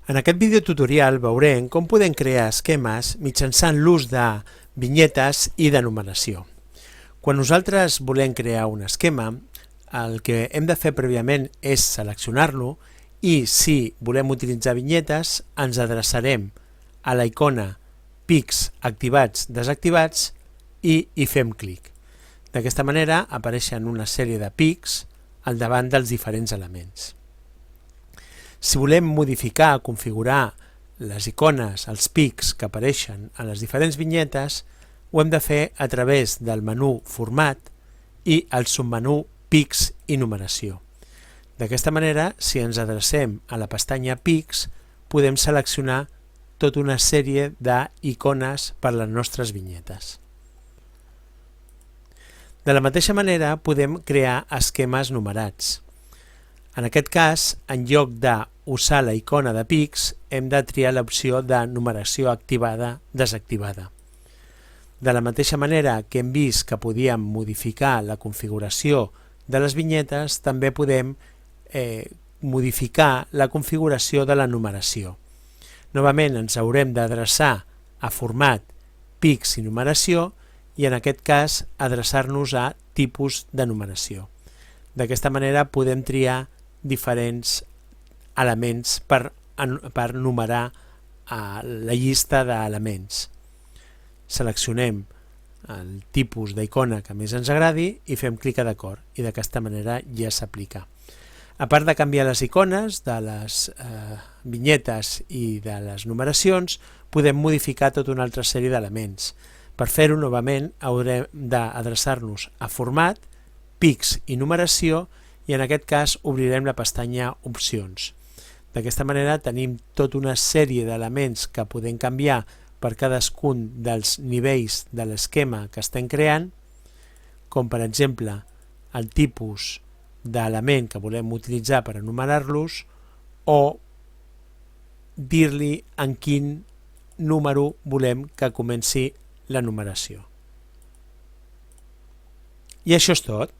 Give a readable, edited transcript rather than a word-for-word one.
En aquest videotutorial veurem com podem crear esquemes mitjançant l'ús de vinyetes i de numeració. Quan nosaltres volem crear un esquema, el que hem de fer prèviament és seleccionar-lo i si volem utilitzar vinyetes ens adreçarem a la icona pics activats desactivats i hi fem clic. D'aquesta manera apareixen una sèrie de pics al davant dels diferents elements. Si volem modificar o configurar les icones, els pics que apareixen a les diferents vinyetes, ho hem de fer a través del menú Format i el submenú Pics i numeració. D'aquesta manera, si ens adrecem a la pestanya Pics, podem seleccionar tota una sèrie d'icones per les nostres vinyetes. De la mateixa manera, podem crear esquemes numerats. En aquest cas, en lloc d'usar la icona de pics, hem de triar l'opció de numeració activada-desactivada. De la mateixa manera que hem vist que podíem modificar la configuració de les vinyetes, també podem modificar la configuració de la numeració. Novament ens haurem d'adreçar a format, pics i numeració i en aquest cas adreçar-nos a tipus de numeració. D'aquesta manera podem triar diferents elements per numerar la llista d'elements. Seleccionem el tipus d'icona que més ens agradi i fem clic a d'acord i d'aquesta manera ja s'aplica. A part de canviar les icones de les vinyetes i de les numeracions, podem modificar tota una altra sèrie d'elements. Per fer-ho, novament, haurem d'adreçar-nos a format, pics i numeració i en aquest cas obrirem la pestanya Opcions. D'aquesta manera tenim tota una sèrie d'elements que podem canviar per cadascun dels nivells de l'esquema que estem creant, com per exemple el tipus d'element que volem utilitzar per enumerar-los o dir-li en quin número volem que comenci la numeració. I això és tot.